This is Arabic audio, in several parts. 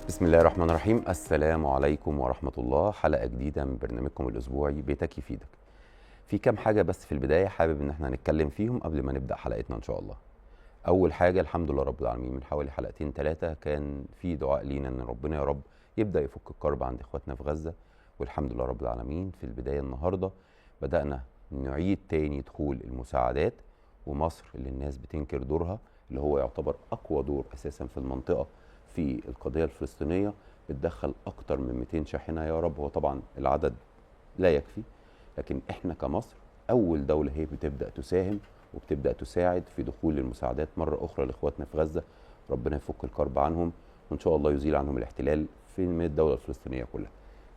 بسم الله الرحمن الرحيم. السلام عليكم ورحمة الله. حلقة جديدة من برنامجكم الأسبوعي بيتك يفيدك. في كام حاجة بس في البداية حابب إن احنا هنتكلم فيهم قبل ما نبدأ حلقتنا إن شاء الله. أول حاجة، الحمد لله رب العالمين، من حوالي حلقتين 3 كان في دعاء لينا إن ربنا يا رب يبدأ يفك الكرب عند إخواتنا في غزة، والحمد لله رب العالمين. في البداية النهاردة بدأنا نعيد تاني دخول المساعدات، ومصر اللي الناس بتنكر دورها، اللي هو يعتبر أقوى دور أساسا في المنطقة في القضية الفلسطينية، بتدخل أكتر من 200 شاحنة يا رب. هو طبعا العدد لا يكفي، لكن احنا كمصر أول دولة هي بتبدأ تساهم وبتبدأ تساعد في دخول المساعدات مرة أخرى لإخواتنا في غزة. ربنا يفك الكرب عنهم، وإن شاء الله يزيل عنهم الاحتلال من الدولة الفلسطينية كلها.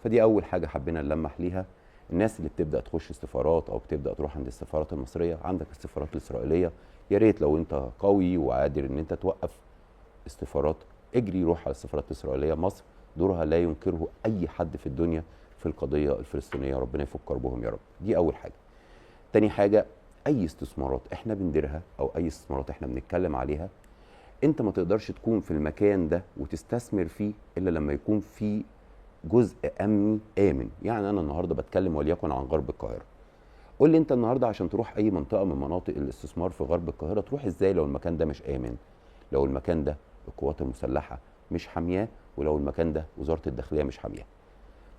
فدي أول حاجة حبينا نلمح ليها. الناس اللي بتبدأ تخش استفارات أو بتبدأ تروح عند السفارات المصرية، عندك السفارات الإسرائيلية، يا ريت لو أنت قوي وقادر إن أنت توقف استفارات، اجري روح على السفارات الإسرائيلية. مصر دورها لا ينكره أي حد في الدنيا في القضية الفلسطينية، ربنا يفك كربهم يا رب. دي أول حاجة. تاني حاجة، أي استثمارات احنا بنديرها أو أي استثمارات احنا بنتكلم عليها، أنت ما تقدرش تكون في المكان ده وتستثمر فيه إلا لما يكون في جزء أمني آمن. يعني أنا النهاردة بتكلم وليكن عن غرب القاهرة. قول لي أنت النهاردة عشان تروح أي منطقة من مناطق الاستثمار في غرب القاهرة تروح إزاي لو المكان ده مش آمن؟ لو المكان ده القوات المسلحة مش حامياه، ولو المكان ده وزارة الداخلية مش حامياه.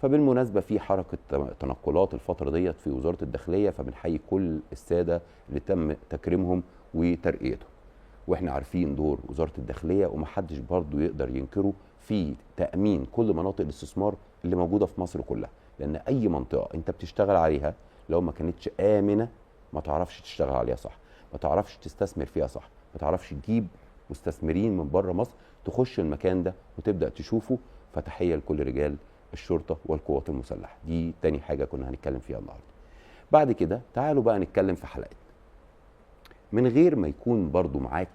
فبالمناسبة في حركة تنقلات الفترة ديت في وزارة الداخلية، فبنحيي كل السادة اللي تم تكريمهم وترقيتهم. واحنا عارفين دور وزارة الداخلية، ومحدش برضو يقدر ينكره في تأمين كل مناطق الاستثمار اللي موجودة في مصر كلها. لأن أي منطقة أنت بتشتغل عليها لو ما كانتش آمنة ما تعرفش تشتغل عليها صح، ما تعرفش تستثمر فيها صح، ما تعرفش تجيب مستثمرين من بره مصر تخش المكان ده وتبدأ تشوفه. فتحية لكل رجال الشرطة والقوات المسلحة. دي تاني حاجة كنا هنتكلم فيها النهاردة. بعد كده تعالوا بقى نتكلم في حلقات من غير ما يكون برضو معاك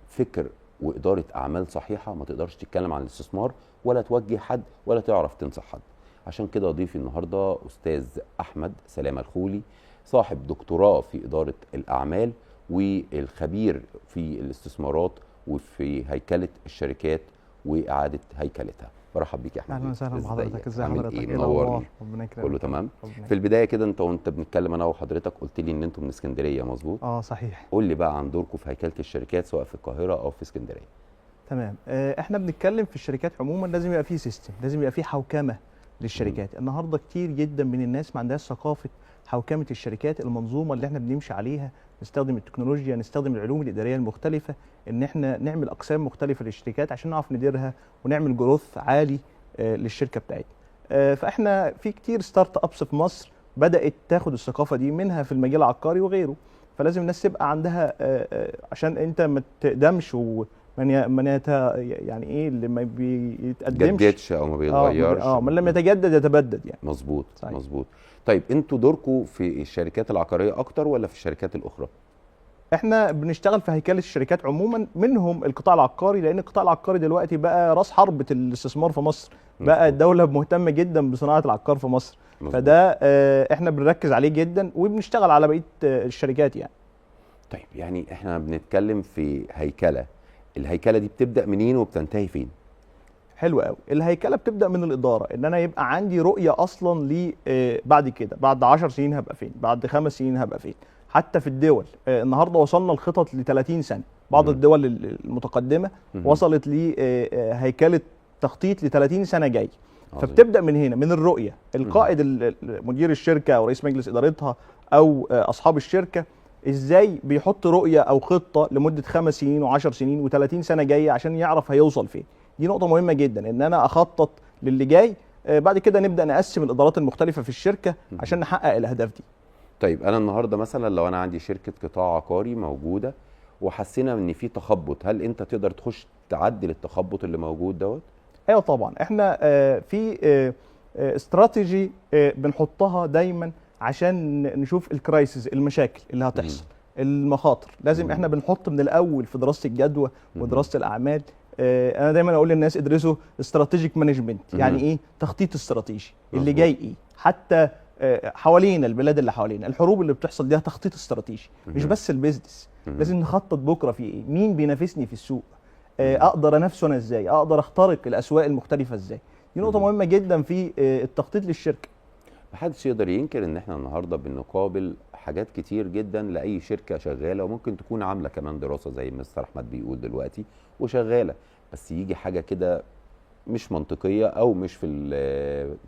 فكر وإدارة أعمال صحيحة. ما تقدرش تتكلم عن الاستثمار ولا توجه حد ولا تعرف تنصح حد. عشان كده ضيفي النهاردة أستاذ أحمد سلامة الخولي، صاحب دكتوراه في إدارة الأعمال والخبير في الاستثمارات وفي هيكلة الشركات وإعادة هيكلتها. برحب بيك يا احمد. اهلا وسهلا بحضرتك. ازي حضرتك؟ ايه ايه منور. الاخبار؟ ربنا يكرمك. كله تمام. ربنا في البدايه كده وانت بنتكلم انا وحضرتك قلت لي ان انتم من اسكندريه، مظبوط؟ صحيح. قول لي بقى عن دوركم في هيكله الشركات سواء في القاهره او في اسكندريه. تمام. احنا بنتكلم في الشركات عموما لازم يبقى فيه سيستم، لازم يبقى فيه حوكمه للشركات. النهارده كتير جدا من الناس ما عندهاش ثقافه حوكمه الشركات، المنظومه اللي احنا بنمشي عليها، نستخدم التكنولوجيا، نستخدم العلوم الاداريه المختلفه، ان احنا نعمل اقسام مختلفه للشركات عشان نعرف نديرها ونعمل جروث عالي للشركه بتاعتنا. فاحنا في كتير ستارت ابس في مصر بدات تاخد الثقافه دي، منها في المجال العقاري وغيره. فلازم الناس تبقى عندها عشان انت ما تقدمش يعني ايه اللي ما بيتقدمش جددش او ما بيتغيرش. من لم يتجدد يتبدد يعني. مظبوط صحيح. مظبوط. طيب انتوا دوركم في الشركات العقاريه اكتر ولا في الشركات الاخرى؟ احنا بنشتغل في هيكله الشركات عموما، منهم القطاع العقاري، لان القطاع العقاري دلوقتي بقى راس حربة الاستثمار في مصر. بقى الدوله مهتمه جدا بصناعه العقار في مصر. فده احنا بنركز عليه جدا وبنشتغل على بقيه الشركات يعني. طيب يعني احنا بنتكلم في هيكله، الهيكله دي بتبدا منين وبتنتهي فين؟ حلو قوي. الهيكله بتبدا من الاداره، ان انا يبقى عندي رؤيه اصلا ل بعد كده، بعد 10 سنين هبقى فين، بعد 5 سنين هبقى فين. حتى في الدول النهارده وصلنا لخطط ل 30 سنه. بعض الدول المتقدمه وصلت لهيكله تخطيط ل 30 سنه جاي. فبتبدا من هنا، من الرؤيه. القائد مدير الشركه او رئيس مجلس ادارتها او اصحاب الشركه ازاي بيحط رؤيه او خطه لمده 5 سنين و10 سنين و30 سنه جايه عشان يعرف هيوصل فين. دي نقطه مهمه جدا، ان انا اخطط للي جاي. بعد كده نبدا نقسم الادارات المختلفه في الشركه عشان نحقق الاهداف دي. طيب انا النهارده مثلا لو انا عندي شركه قطاع عقاري موجوده وحسينا ان في تخبط، هل انت تقدر تخش تعدل التخبط اللي موجود دوت؟ ايوه طبعا. احنا في استراتيجي بنحطها دايما عشان نشوف الكرايسيس، المشاكل اللي هتحصل، المخاطر. لازم احنا بنحط من الاول في دراسه الجدوى ودراسه الاعمال. انا دايما اقول للناس ادرسوا استراتيجيك مانجمنت. يعني ايه تخطيط استراتيجي اللي جاي، ايه حتى حوالينا، البلاد اللي حوالينا، الحروب اللي بتحصل دي تخطيط استراتيجي. مش بس البيزنس، لازم نخطط بكره في ايه، مين بينافسني في السوق، اقدر انافسه انا ازاي، اقدر اخترق الاسواق المختلفه ازاي. دي نقطه مهمه جدا في التخطيط للشركه. محدش يقدر ينكر ان احنا النهارده بنقابل حاجات كتير جدا لاي شركه شغاله، وممكن تكون عامله كمان دراسه زي مستر احمد بيقول دلوقتي وشغاله، بس يجي حاجه كده مش منطقيه او مش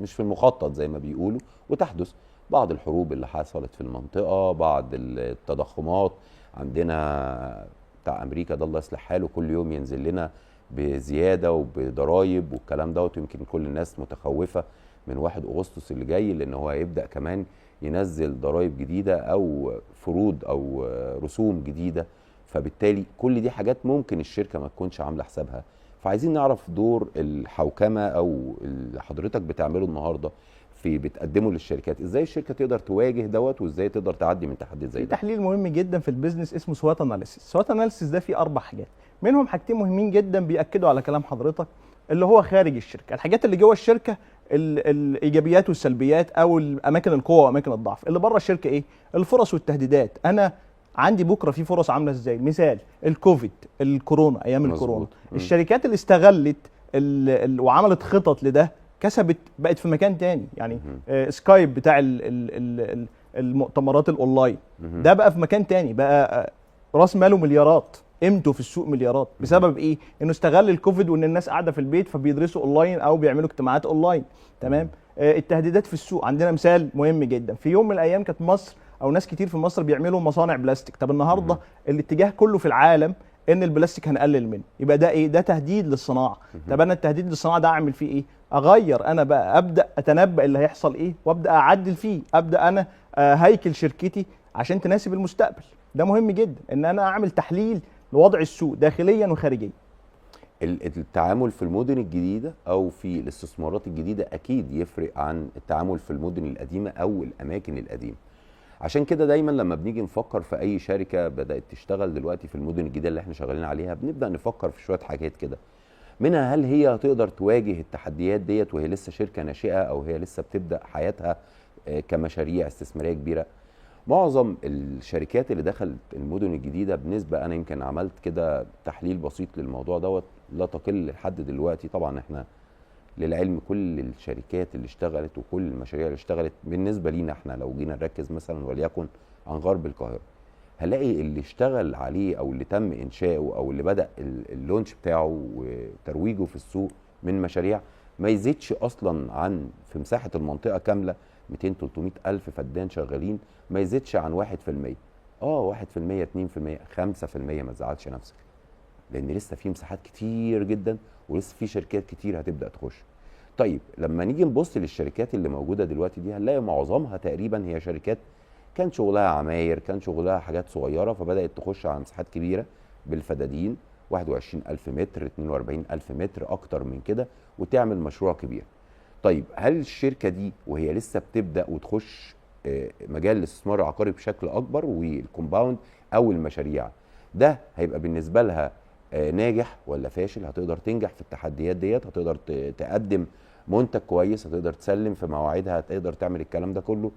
في المخطط زي ما بيقولوا، وتحدث بعض الحروب اللي حصلت في المنطقه، بعض التضخمات عندنا بتاع امريكا ده الله يصلح حاله، كل يوم ينزل لنا بزياده وبضرايب والكلام دوت، يمكن كل الناس متخوفه من 1 اغسطس اللي جاي، لان هو هيبدا كمان ينزل ضرائب جديده او فروض او رسوم جديده، فبالتالي كل دي حاجات ممكن الشركه ما تكونش عامله حسابها. فعايزين نعرف دور الحوكمه او اللي حضرتك بتعمله النهارده في بتقدمه للشركات، ازاي الشركه تقدر تواجه دوت وازاي تقدر تعدي من تحديات زي في ده. تحليل مهم جدا في البيزنس اسمه سوات اناليسيس. سوات اناليسيس ده فيه 4 حاجات، منهم حاجتين مهمين جدا بياكدوا على كلام حضرتك، اللي هو خارج الشركه، الحاجات اللي جوه الشركه الايجابيات والسلبيات او اماكن القوه واماكن الضعف. اللي بره الشركه ايه؟ الفرص والتهديدات. انا عندي بكره في فرص عامله ازاي؟ مثال الكوفيد، الكورونا، ايام الكورونا الشركات اللي استغلت وعملت خطط لده كسبت، بقت في مكان تاني. يعني سكايب بتاع المؤتمرات الاونلاين ده بقى في مكان تاني، بقى راس ماله مليارات، قيمته في السوق مليارات. بسبب ايه؟ انه استغل الكوفيد وان الناس قاعده في البيت فبيدرسوا اونلاين او بيعملوا اجتماعات اونلاين. تمام. التهديدات في السوق، عندنا مثال مهم جدا، في يوم من الايام كانت مصر او ناس كتير في مصر بيعملوا مصانع بلاستيك. طب النهارده الاتجاه كله في العالم ان البلاستيك هنقلل منه، يبقى ده ايه؟ ده تهديد للصناعه. طب انا التهديد للصناعه ده اعمل فيه ايه؟ اغير انا بقى، ابدا اتنبأ اللي هيحصل ايه وابدا اعدل فيه، ابدا انا هيكل شركتي عشان تناسب المستقبل. ده مهم جدا ان انا اعمل تحليل لوضع السوق داخليا وخارجيا. التعامل في المدن الجديده او في الاستثمارات الجديده اكيد يفرق عن التعامل في المدن القديمه او الاماكن القديمه. عشان كده دايما لما بنيجي نفكر في اي شركه بدات تشتغل دلوقتي في المدن الجديده اللي احنا شغالين عليها، بنبدا نفكر في شويه حاجات كده، منها هل هي هتقدر تواجه التحديات ديت وهي لسه شركه ناشئه او هي لسه بتبدا حياتها كمشاريع استثماريه كبيره. معظم الشركات اللي دخلت المدن الجديده بنسبه، انا يمكن عملت كده تحليل بسيط للموضوع دوت، لا تقل لحد دلوقتي. طبعا احنا للعلم كل الشركات اللي اشتغلت وكل المشاريع اللي اشتغلت بالنسبه لينا احنا لو جينا نركز مثلا وليكن عن غرب القاهره، هنلاقي اللي اشتغل عليه او اللي تم انشاؤه او اللي بدا اللونش بتاعه وترويجه في السوق من مشاريع ما يزيدش اصلا عن في مساحه المنطقه كامله 200 300 الف فدان شغالين، ما يزيدش عن 1%. 1% 2% 5%، ما تزعلش نفسك، لان لسه في مساحات كتير جدا ولسه في شركات كتير هتبدا تخش. طيب لما نيجي نبص للشركات اللي موجوده دلوقتي دي، هنلاقي معظمها تقريبا هي شركات كان شغلها عماير، كان شغلها حاجات صغيره، فبدات تخش على مساحات كبيره بالفدادين، 21000 متر 42000 متر اكتر من كده، وتعمل مشروع كبير. طيب هل الشركه دي وهي لسه بتبدا وتخش مجال الاستثمار العقاري بشكل اكبر والكومباوند او المشاريع، ده هيبقى بالنسبه لها ناجح ولا فاشل؟ هتقدر تنجح في التحديات ديت؟ هتقدر تقدم منتج كويس؟ هتقدر تسلم في مواعيدها؟ هتقدر تعمل الكلام ده كله؟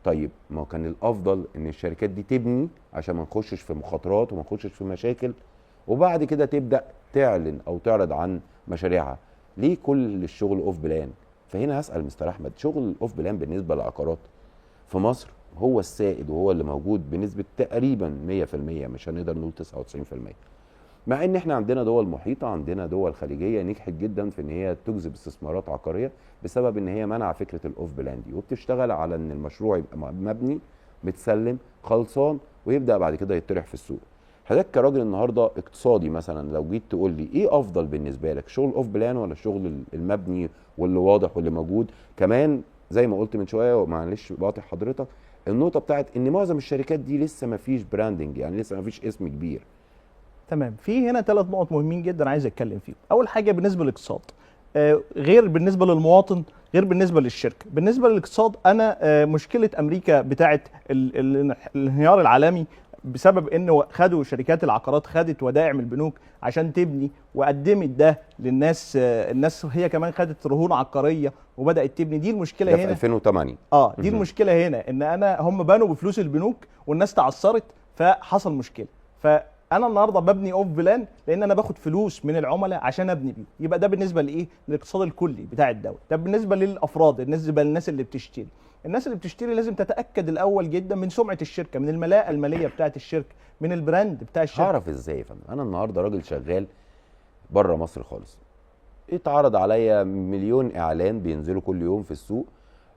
طيب ما كان الافضل ان الشركات دي تبني عشان ما نخشش في مخاطرات وما نخشش في مشاكل، وبعد كده تبدا تعلن او تعرض عن مشاريعها. ليه كل الشغل اوف بلان؟ فهنا هسال مستر احمد، شغل الاوف بلان بالنسبه للعقارات في مصر هو السائد وهو اللي موجود بنسبه تقريبا 100%، مش هنقدر نقول 99%، مع ان احنا عندنا دول محيطه، عندنا دول خليجيه نجحت جدا في ان هي تجذب استثمارات عقاريه بسبب ان هي منع فكره الاوف بلان دي، وبتشتغل على ان المشروع يبقى مبني متسلم خلصان ويبدا بعد كده يطرح في السوق. حضرتك كراجل النهارده اقتصادي مثلا، لو جيت تقول لي ايه افضل بالنسبه لك، شغل اوف بلان ولا الشغل المبني واللي واضح واللي موجود؟ كمان زي ما قلت من شويه ومعلش بقاطع حضرتك، النقطه بتاعت ان معظم الشركات دي لسه ما فيش براندنج، يعني لسه ما فيش اسم كبير. تمام. في هنا 3 نقط مهمين جدا عايز اتكلم فيهم. اول حاجه بالنسبه للاقتصاد، غير بالنسبه للمواطن، غير بالنسبه للشركه. بالنسبه للاقتصاد انا مشكله امريكا بتاعه الانهيار العالمي بسبب انه خدوا شركات العقارات خدت ودائع من البنوك عشان تبني وقدمت ده للناس، الناس هي كمان خدت رهون عقاريه وبدات تبني. دي المشكله هنا في 2008. دي المشكله هنا، ان هم بنوا بفلوس البنوك والناس تعثرت فحصل مشكله. انا النهارده ببني اوف بلان لان انا باخد فلوس من العملاء عشان ابني بيه. يبقى ده بالنسبه لايه؟ للاقتصاد الكلي بتاع الدوله. ده بالنسبه للافراد، بالنسبه للناس اللي بتشتري. الناس اللي بتشتري لازم تتاكد الاول جدا من سمعه الشركه، من الملاءه الماليه بتاعه الشركه، من البراند بتاع الشركه. هعرف ازاي يا فندم؟ انا النهارده راجل شغال بره مصر خالص، اتعرض عليا مليون اعلان بينزلوا كل يوم في السوق،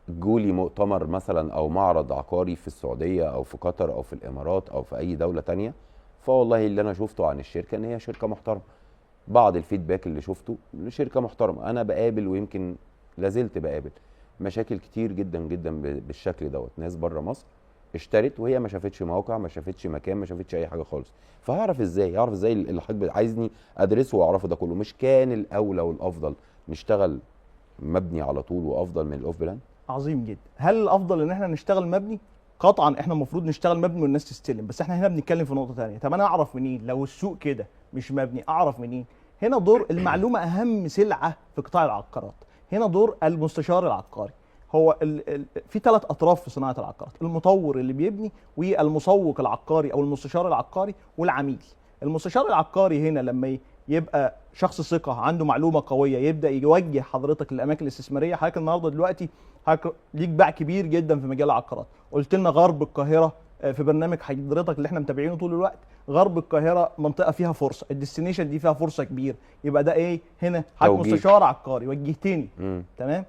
جولي مؤتمر مثلا او معرض عقاري في السعوديه او في قطر او في الامارات او في اي دوله تانية، فوالله اللي انا شفته عن الشركه ان هي شركه محترمه. بعض الفيدباك اللي شفته شركه محترمه. انا بقابل ويمكن لازلت بقابل مشاكل كتير جدا جدا بالشكل دوت. ناس بره مصر اشترت وهي ما شافتش موقع، ما شافتش مكان، ما شافتش اي حاجه خالص. فهعرف ازاي؟ هعرف ازاي اللي حضرتك عايزني ادرسه واعرفه ده كله؟ مش كان الاولى والافضل نشتغل مبني على طول وافضل من الاوف بلان؟ عظيم جدا. هل الافضل ان احنا نشتغل مبني؟ قطعا احنا المفروض نشتغل مبني والناس تستلم، بس احنا هنا بنتكلم في نقطه ثانيه. طب انا اعرف منين لو السوق كده مش مبني؟ اعرف منين؟ هنا دور المعلومه، اهم سلعه في قطاع العقارات. هنا دور المستشار العقاري. هو في 3 اطراف في صناعه العقارات: المطور اللي بيبني، والمسوق العقاري او المستشار العقاري، والعميل. المستشار العقاري هنا لما يبقى شخص ثقه عنده معلومه قويه يبدا يوجه حضرتك للاماكن الاستثماريه. حضرتك النهارده دلوقتي ليك باع كبير جدا في مجال العقارات. قلت لنا غرب القاهره في برنامج حضرتك اللي احنا متابعينه طول الوقت، غرب القاهره منطقه فيها فرصه، الديستنيشن دي فيها فرصه كبيره. يبقى ده ايه هنا؟ حضرتك مستشار عقاري وجهتني. تمام.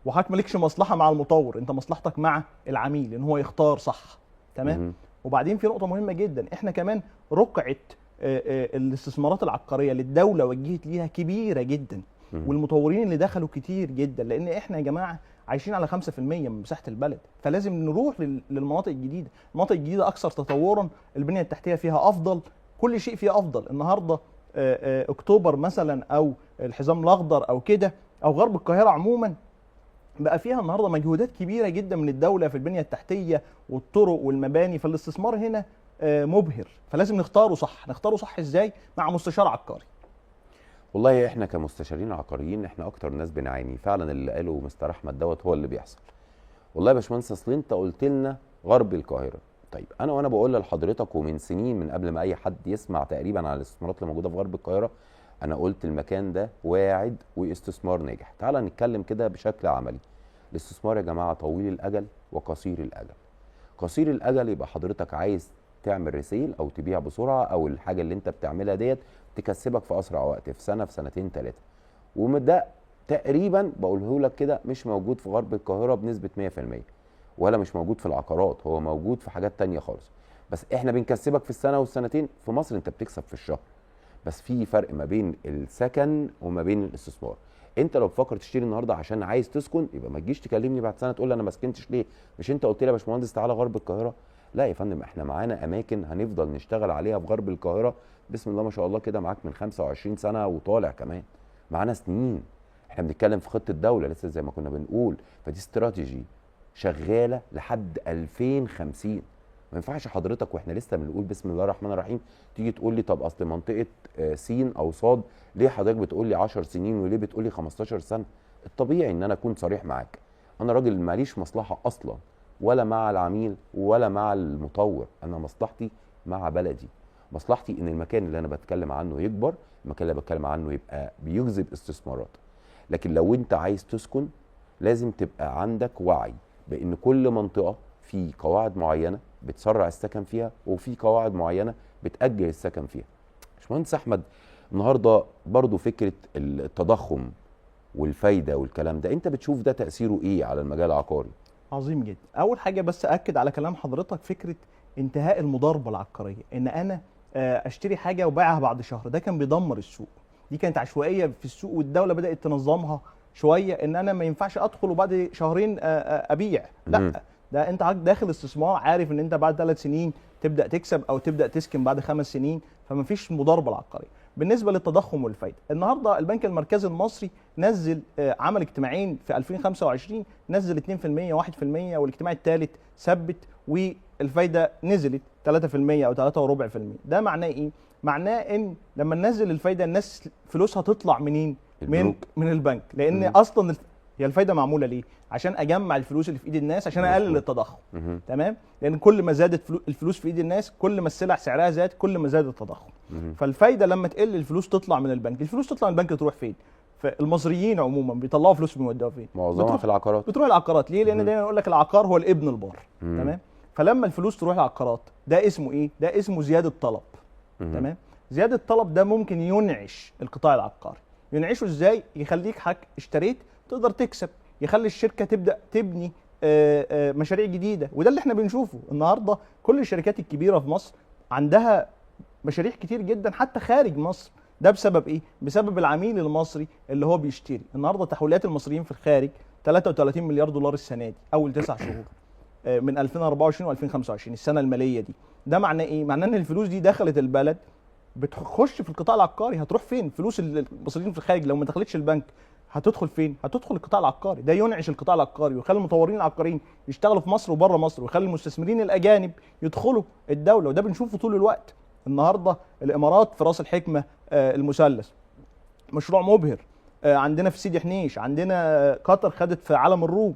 وحضرتك مالكش مصلحه مع المطور، انت مصلحتك مع العميل ان هو يختار صح. تمام. وبعدين في نقطه مهمه جدا، احنا كمان رقعه الاستثمارات العقاريه اللي الدوله وجهت ليها كبيره جدا، والمطورين اللي دخلوا كتير جدا، لان احنا يا جماعه عايشين على 5% من مساحه البلد، فلازم نروح للمناطق الجديده. المناطق الجديده اكثر تطورا، البنيه التحتيه فيها افضل، كل شيء فيها افضل. النهارده اكتوبر مثلا او الحزام الاخضر او كده، او غرب القاهره عموما، بقى فيها النهارده مجهودات كبيره جدا من الدوله في البنيه التحتيه والطرق والمباني. فالاستثمار هنا مبهر، فلازم نختاره صح. نختاره صح ازاي؟ مع مستشار عقاري. والله احنا كمستشارين عقاريين احنا اكتر ناس بنعاني فعلا. اللي قاله مستر احمد دوت هو اللي بيحصل. والله يا باشمهندس، اصل انت قلت لنا غرب القاهره. طيب وانا بقول لحضرتك ومن سنين، من قبل ما اي حد يسمع تقريبا عن الاستثمارات اللي موجوده في غرب القاهره، انا قلت المكان ده واعد واستثمار ناجح. تعال نتكلم كده بشكل عملي. الاستثمار يا جماعه طويل الاجل وقصير الاجل. قصير الاجل يبقى حضرتك عايز تعمل ريسيل او تبيع بسرعه، او الحاجه اللي انت بتعملها ديت تكسبك في اسرع وقت، في سنه، في سنتين، 3. وده تقريبا بقوله لك كده مش موجود في غرب القاهره بنسبه 100%، ولا مش موجود في العقارات، هو موجود في حاجات تانية خالص. بس احنا بنكسبك في السنه والسنتين. في مصر انت بتكسب في الشهر. بس في فرق ما بين السكن وما بين الاستثمار. انت لو بتفكر تشتري النهارده عشان عايز تسكن، يبقى ما تجيش تكلمني بعد سنه تقول لي انا ما سكنتش ليه. مش انت قلت لي يا باشمهندس تعالى غرب القاهره؟ لا يا فندم، احنا معانا اماكن هنفضل نشتغل عليها في غرب القاهره بسم الله ما شاء الله كده، معاك من 25 سنه وطالع كمان، معانا سنين. احنا بنتكلم في خطه دوله لسه زي ما كنا بنقول، فدي استراتيجي شغاله لحد 2050. ما ينفعش حضرتك واحنا لسه بنقول بسم الله الرحمن الرحيم تيجي تقول لي طب اصل منطقه س او صاد، ليه حضرتك بتقول لي 10 سنين وليه بتقول لي 15 سنه؟ الطبيعي ان انا اكون صريح معاك. انا راجل ماليش مصلحه اصلا ولا مع العميل ولا مع المطور، انا مصلحتي مع بلدي. مصلحتي ان المكان اللي انا بتكلم عنه يكبر، المكان اللي بتكلم عنه يبقى بيجذب استثمارات. لكن لو انت عايز تسكن لازم تبقى عندك وعي بان كل منطقه في قواعد معينه بتسرع السكن فيها، وفي قواعد معينه بتاجل السكن فيها. باشمهندس احمد، النهارده برضو فكره التضخم والفايده والكلام ده، انت بتشوف ده تاثيره ايه على المجال العقاري؟ عظيم جدا. اول حاجه بس اكد على كلام حضرتك، فكره انتهاء المضاربه العقاريه، ان انا اشتري حاجه وبيعها بعد شهر، ده كان بيدمر السوق. دي كانت عشوائيه في السوق، والدوله بدات تنظمها شويه، ان انا ما ينفعش ادخل وبعد شهرين ابيع. لا، ده انت داخل استثمار عارف ان انت بعد 3 سنين تبدا تكسب او تبدا تسكن بعد 5 سنين، فما فيش مضاربه العقاريه. بالنسبه للتضخم والفايده، النهارده البنك المركزي المصري نزل عمل اجتماعين في 2025، نزل 2% 1%، والاجتماع الثالث ثبت والفايده نزلت 3% او 3.25%. ده معناه ايه؟ معناه ان لما ننزل الفايده الناس فلوسها تطلع منين؟ من البنك، لان اصلا هي الفايده معموله ليه؟ عشان اجمع الفلوس اللي في ايد الناس عشان اقلل مظبوط. التضخم. مهم. تمام؟ لان كل ما زادت الفلوس في ايد الناس، كل ما السلع سعرها زاد، كل ما زاد التضخم. مهم. فالفايده لما تقل الفلوس تطلع من البنك، الفلوس تطلع من البنك تروح فين؟ فالمصريين عموما بيطلعوا فلوس بيودوها فين؟ معظمها في العقارات. بتروح العقارات. ليه؟ لان مهم. دايما يقول لك العقار هو الابن البار. مم. تمام؟ فلما الفلوس تروح العقارات، ده اسمه ايه؟ ده اسمه زياده طلب. مهم. تمام؟ زياده الطلب ده ممكن ينعش القطاع العقاري. ينعشه ازاي؟ يخليك اشتريت تقدر تكسب، يخلي الشركه تبدا تبني مشاريع جديده. وده اللي احنا بنشوفه النهارده. كل الشركات الكبيره في مصر عندها مشاريع كتير جدا حتى خارج مصر. ده بسبب ايه؟ بسبب العميل المصري اللي هو بيشتري. النهارده تحويلات المصريين في الخارج 33 مليار دولار السنه دي، اول 9 شهور من 2024 و2025 السنه الماليه دي. ده معناه ايه؟ معناه ان الفلوس دي دخلت البلد بتخش في القطاع العقاري. هتروح فين؟ فلوس المصريين في الخارج لو ما دخلتش البنك هتدخل فين؟ هتدخل القطاع العقاري. ده ينعش القطاع العقاري ويخلي المطورين العقاريين يشتغلوا في مصر وبره مصر، ويخلي المستثمرين الاجانب يدخلوا الدوله. وده بنشوفه طول الوقت. النهارده الامارات في راس الحكمه، المثلث مشروع مبهر. عندنا في سيدي حنيش، عندنا قطر خدت في عالم الروم.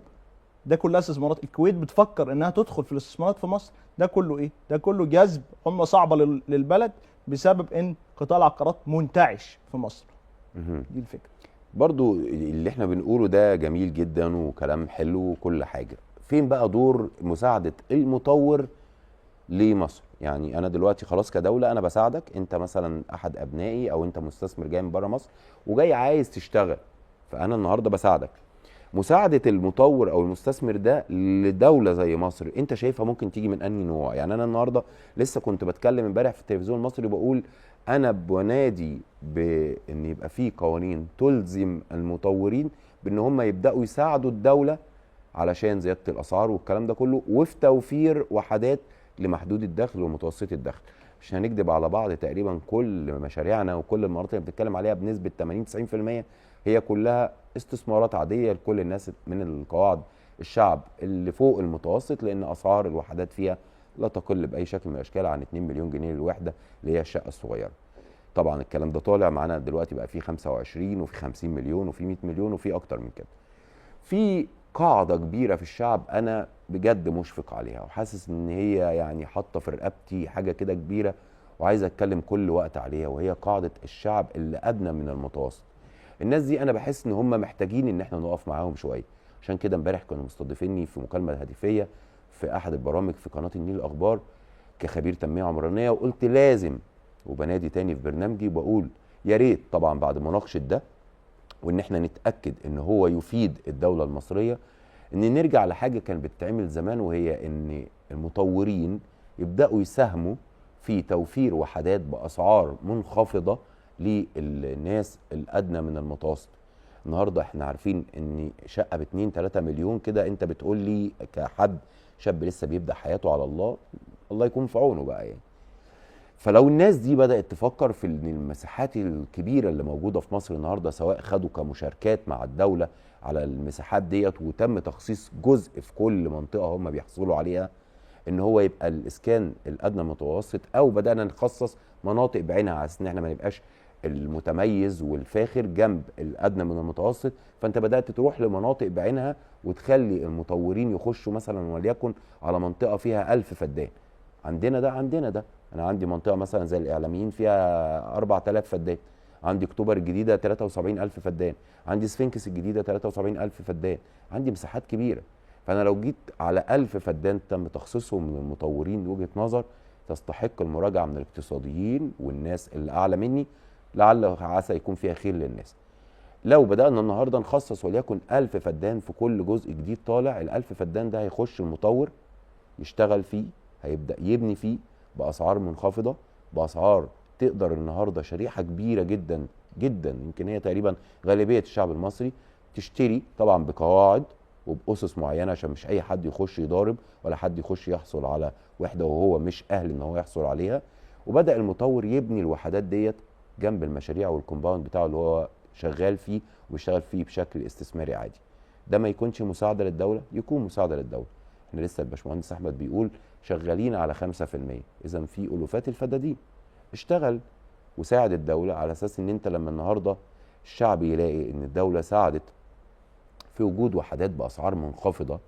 ده كلها استثمارات. الكويت بتفكر انها تدخل في الاستثمارات في مصر. ده كله ايه؟ ده كله جذب عمله صعبه للبلد بسبب ان قطاع العقارات منتعش في مصر. مهم. دي الفكره. برضو اللي احنا بنقوله ده جميل جدا وكلام حلو وكل حاجة. فين بقى دور مساعدة المطور لمصر؟ يعني انا دلوقتي خلاص كدولة انا بساعدك، انت مثلا احد ابنائي او انت مستثمر جاي من بره مصر وجاي عايز تشتغل، فانا النهاردة بساعدك. مساعدة المطور او المستثمر ده لدولة زي مصر انت شايفها ممكن تيجي من انهي نوع؟ يعني انا النهاردة لسه كنت بتكلم امبارح في التلفزيون المصري بقول انا بنادي بان يبقى في قوانين تلزم المطورين بان هم يبداوا يساعدوا الدولة علشان زيادة الاسعار والكلام ده كله، وفي توفير وحدات لمحدود الدخل ومتوسط الدخل. مش هنكذب على بعض، تقريبا كل مشاريعنا وكل المناطق اللي بنتكلم عليها بنسبة 80-90% هي كلها استثمارات عادية لكل الناس من القواعد الشعب اللي فوق المتوسط، لأن أسعار الوحدات فيها لا تقل بأي شكل من الأشكال عن 2 مليون جنيه للوحدة اللي هي الشقة الصغيرة. طبعا الكلام ده طالع معانا دلوقتي بقى فيه 25 وفي 50 مليون وفي 100 مليون وفي أكتر من كده. في قاعدة كبيرة في الشعب أنا بجد مشفق عليها وحاسس إن هي يعني حاطة في رقبتي حاجة كده كبيرة وعايز أتكلم كل وقت عليها، وهي قاعدة الشعب اللي أدنى من المتوسط. الناس دي انا بحس ان هم محتاجين ان احنا نقف معاهم شويه. عشان كده امبارح كانوا مستضيفيني في مكالمه هاتفيه في احد البرامج في قناه النيل الاخبار كخبير تنميه عمرانيه، وقلت لازم، وبنادي تاني في برنامجي وبقول يا ريت طبعا بعد مناقشه ده وان احنا نتاكد ان هو يفيد الدوله المصريه، ان نرجع لحاجه كانت بتتعمل زمان، وهي ان المطورين يبداوا يساهموا في توفير وحدات باسعار منخفضه للناس الادنى من المتوسط. النهارده احنا عارفين ان شقه ب2 3 مليون كده، انت بتقول لي كحد شاب لسه بيبدا حياته على الله، الله يكون في عونه بقى يعني. فلو الناس دي بدات تفكر في ان المساحات الكبيره اللي موجوده في مصر النهارده، سواء خدوا كمشاركات مع الدوله على المساحات ديت وتم تخصيص جزء في كل منطقه هم بيحصلوا عليها ان هو يبقى الاسكان الادنى المتوسط، او بدانا نخصص مناطق بعينها على اساس ان احنا ما نبقاش المتميز والفاخر جنب الادنى من المتوسط، فانت بدات تروح لمناطق بعينها وتخلي المطورين يخشوا مثلا وليكن على منطقه فيها 1000 فدان. عندنا ده انا عندي منطقه مثلا زي الاعلاميين فيها 4000 فدان، عندي اكتوبر الجديده 73000 فدان، عندي سفنكس الجديده 73000 فدان، عندي مساحات كبيره. فانا لو جيت على 1000 فدان تم تخصيصهم من المطورين بوجهه نظر تستحق المراجعه من الاقتصاديين والناس اللي اعلى مني، لعل عسى يكون فيها خير للناس. لو بدانا النهارده نخصص وليكن 1000 فدان في كل جزء جديد طالع، ال1000 فدان ده هيخش المطور يشتغل فيه، هيبدا يبني فيه باسعار منخفضه، باسعار تقدر النهارده شريحه كبيره جدا جدا، يمكن هي تقريبا غالبيه الشعب المصري تشتري، طبعا بقواعد وبأسس معينه عشان مش اي حد يخش يضارب ولا حد يخش يحصل على وحده وهو مش اهل ان هو يحصل عليها. وبدا المطور يبني الوحدات ديت جنب المشاريع والكومباوند بتاعه اللي هو شغال فيه وبيشتغل فيه بشكل استثماري عادي. ده ما يكونش مساعده للدوله، يكون مساعده للدوله. احنا لسه الباشمهندس احمد بيقول شغالين على 5%، اذا في الوفات الفدادين. اشتغل وساعد الدوله على اساس ان انت لما النهارده الشعب يلاقي ان الدوله ساعدت في وجود وحدات باسعار منخفضه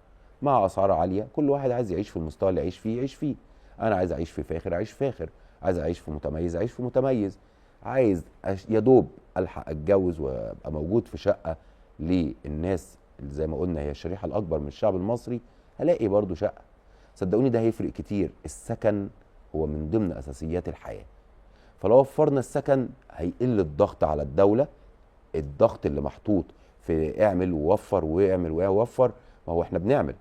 مع اسعار عاليه، كل واحد عايز يعيش في المستوى اللي يعيش فيه يعيش فيه. انا عايز اعيش في فاخر اعيش فاخر، عايز اعيش في متميز اعيش في متميز، عايز يا دوب الحق اتجوز وابقى موجود في شقه للناس اللي زي ما قلنا هي الشريحه الاكبر من الشعب المصري، هلاقي برضو شقه. صدقوني ده هيفرق كتير. السكن هو من ضمن اساسيات الحياه، فلو وفرنا السكن هيقل الضغط على الدوله. الضغط اللي محطوط في اعمل ووفر واعمل ووفر، ما هو احنا بنعمل.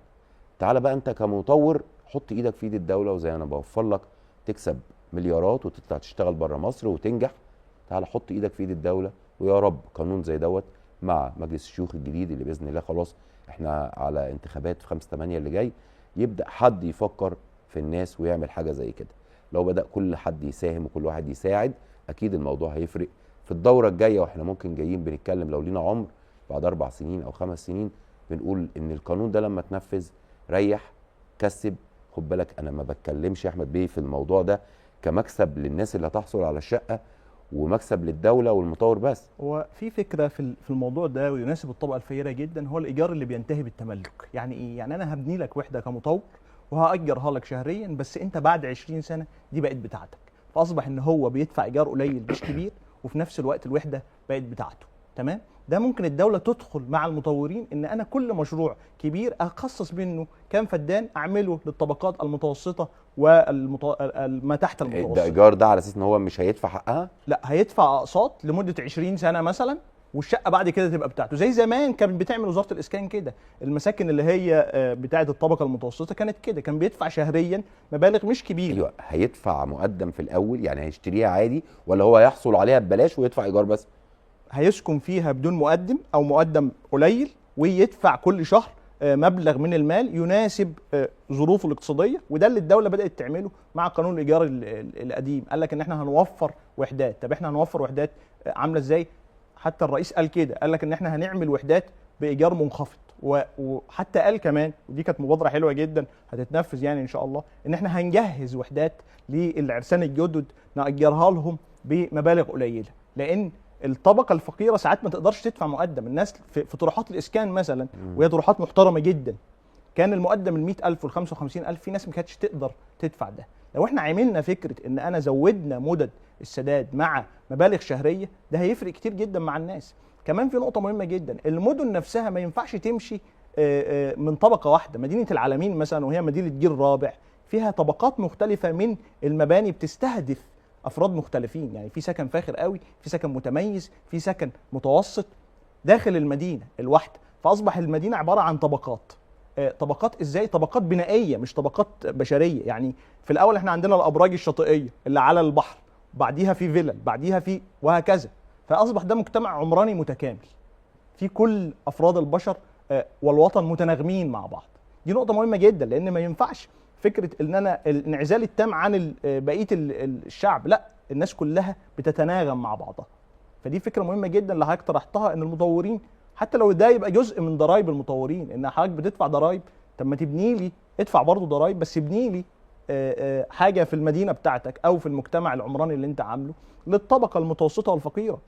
تعالى بقى انت كمطور حط ايدك في ايد الدوله، وزي انا بوفر لك تكسب مليارات وتطلع تشتغل بره مصر وتنجح. تعالى حط ايدك في ايد الدوله، ويا رب قانون زي دوت مع مجلس الشيوخ الجديد اللي باذن الله خلاص احنا على انتخابات في 5/8 اللي جاي، يبدا حد يفكر في الناس ويعمل حاجه زي كده. لو بدا كل حد يساهم وكل واحد يساعد، اكيد الموضوع هيفرق في الدوره الجايه. واحنا ممكن جايين بنتكلم لو لينا عمر بعد 4 سنين او 5 سنين بنقول ان القانون ده لما اتنفذ ريح كسب. خد بالك انا ما بتكلمش يا احمد بيه في الموضوع ده كمكسب للناس اللي هتحصل على الشقه ومكسب للدوله والمطور بس. هو في فكره في الموضوع ده ويناسب الطبقه الفقيره جدا، هو الايجار اللي بينتهي بالتملك. يعني ايه؟ يعني انا هبني لك وحده كمطور وهاجرها لك شهريا، بس انت بعد 20 سنه دي بقت بتاعتك. فاصبح ان هو بيدفع ايجار قليل مش كبير، وفي نفس الوقت الوحده بقت بتاعته. تمام؟ ده ممكن الدوله تدخل مع المطورين ان انا كل مشروع كبير اخصص منه كام فدان اعمله للطبقات المتوسطه وما تحت المتوسط. ده ايجار ده على اساس ان هو مش هيدفع حقها؟ لا، هيدفع اقساط لمده 20 سنه مثلا، والشقه بعد كده تبقى بتاعته. زي زمان كانت بتعمل وزاره الاسكان كده. المساكن اللي هي بتاعه الطبقه المتوسطه كانت كده، كان بيدفع شهريا مبالغ مش كبيره. ايوه، هيدفع مقدم في الاول يعني هيشتريها عادي، ولا هو يحصل عليها ببلاش ويدفع ايجار بس؟ هيسكن فيها بدون مقدم او مقدم قليل، ويدفع كل شهر مبلغ من المال يناسب ظروفه الاقتصاديه. وده اللي الدوله بدات تعمله مع قانون الايجار القديم. قال لك ان احنا هنوفر وحدات. طب احنا هنوفر وحدات عامله ازاي؟ حتى الرئيس قال كده، قال لك ان احنا هنعمل وحدات بايجار منخفض. وحتى قال كمان، ودي كانت مبادره حلوه جدا هتتنفذ يعني ان شاء الله، ان احنا هنجهز وحدات للعرسان الجدد نأجرها لهم بمبالغ قليله. لان الطبقه الفقيره ساعات ما تقدرش تدفع مقدم. الناس في طروحات الاسكان مثلا، وهي طروحات محترمه جدا، كان المقدم ال 100,000 وال 55,000، في ناس ما كانتش تقدر تدفع ده. لو احنا عملنا فكره ان انا زودنا مدد السداد مع مبالغ شهريه، ده هيفرق كتير جدا مع الناس. كمان في نقطه مهمه جدا، المدن نفسها ما ينفعش تمشي من طبقه واحده. مدينه العالمين مثلا، وهي مدينه جيل رابع، فيها طبقات مختلفه من المباني بتستهدف افراد مختلفين. يعني في سكن فاخر قوي، في سكن متميز، في سكن متوسط داخل المدينه الواحده. فاصبح المدينه عباره عن طبقات. طبقات ازاي؟ طبقات بنائيه مش طبقات بشريه. يعني في الاول احنا عندنا الابراج الشاطئيه اللي على البحر، بعديها في فيلل، بعديها في وهكذا. فاصبح ده مجتمع عمراني متكامل في كل افراد البشر والوطن متناغمين مع بعض. دي نقطه مهمه جدا، لان ما ينفعش فكره ان انا الانعزال التام عن بقيه الشعب. لا، الناس كلها بتتناغم مع بعضها. فدي فكره مهمه جدا اللي حضرتك طرحتها، ان المطورين حتى لو ده يبقى جزء من ضرائب المطورين. ان حضرتك بتدفع ضرائب، طب ما تبني لي، ادفع برضه ضرائب بس ابني لي حاجه في المدينه بتاعتك او في المجتمع العمراني اللي انت عامله للطبقه المتوسطه والفقيره.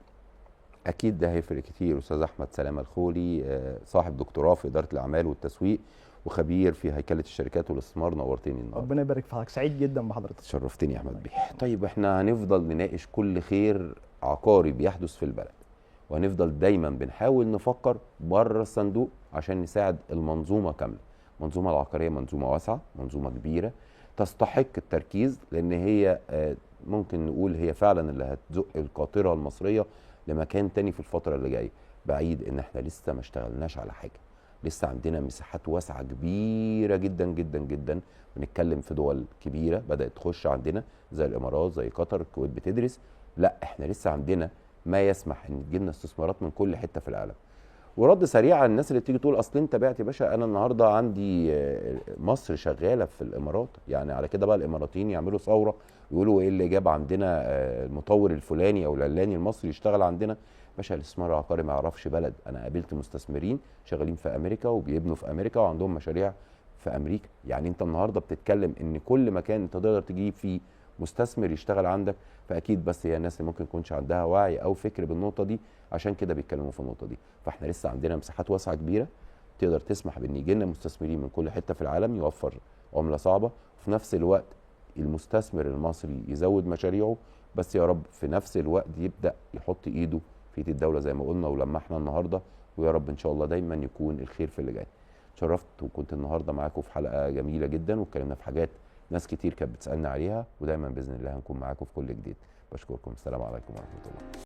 اكيد ده هيفرق كتير. استاذ احمد سلامه الخولي، صاحب دكتوراه في اداره الاعمال والتسويق وخبير في هيكله الشركات والاستثمار، نورتني النهارده. ربنا يبارك في حضرتك، سعيد جدا بحضرتك. شرفتني يا احمد بيه. طيب احنا هنفضل نناقش كل خير عقاري بيحدث في البلد، وهنفضل دايما بنحاول نفكر بره الصندوق عشان نساعد المنظومه كامله. المنظومه العقاريه منظومه واسعه، منظومه كبيره تستحق التركيز، لان هي ممكن نقول هي فعلا اللي هتزق القاطره المصريه لمكان تاني في الفتره اللي جايه. بعيد ان احنا لسه ما اشتغلناش على حاجه، لسه عندنا مساحات واسعه كبيره جدا جدا جدا. بنتكلم في دول كبيره بدات تخش عندنا زي الامارات، زي قطر، الكويت بتدرس. لا، احنا لسه عندنا ما يسمح ان تجيلنا استثمارات من كل حته في العالم. ورد سريع على الناس اللي تيجي تقول اصل انت بعت يا باشا. انا النهارده عندي مصر شغاله في الامارات، يعني على كده بقى الاماراتيين يعملوا ثوره ويقولوا ايه اللي جاب عندنا المطور الفلاني او العلاني المصري يشتغل عندنا. باشا الاستثمار العقاري ما يعرفش بلد. انا قابلت مستثمرين شغالين في امريكا وبيبنوا في امريكا وعندهم مشاريع في امريكا. يعني انت النهارده بتتكلم ان كل مكان انت تقدر تجيب فيه مستثمر يشتغل عندك. فاكيد بس هي الناس اللي ممكن يكونش عندها وعي او فكر بالنقطه دي، عشان كده بيتكلموا في النقطه دي. فاحنا لسه عندنا مساحات واسعه كبيره، تقدر تسمح بان يجي لنا مستثمرين من كل حته في العالم، يوفر عمله صعبه، وفي نفس الوقت المستثمر المصري يزود مشاريعه، بس يا رب في نفس الوقت يبدا يحط ايده في ايد الدوله زي ما قلنا ولمحنا النهارده، ويا رب ان شاء الله دايما يكون الخير في اللي جاي. اتشرفت وكنت النهارده معاكم في حلقه جميله جدا، واتكلمنا في حاجات ناس كتير كانت بتسالنا عليها، ودايما باذن الله هنكون معاكم في كل جديد. بشكركم، السلام عليكم ورحمه الله.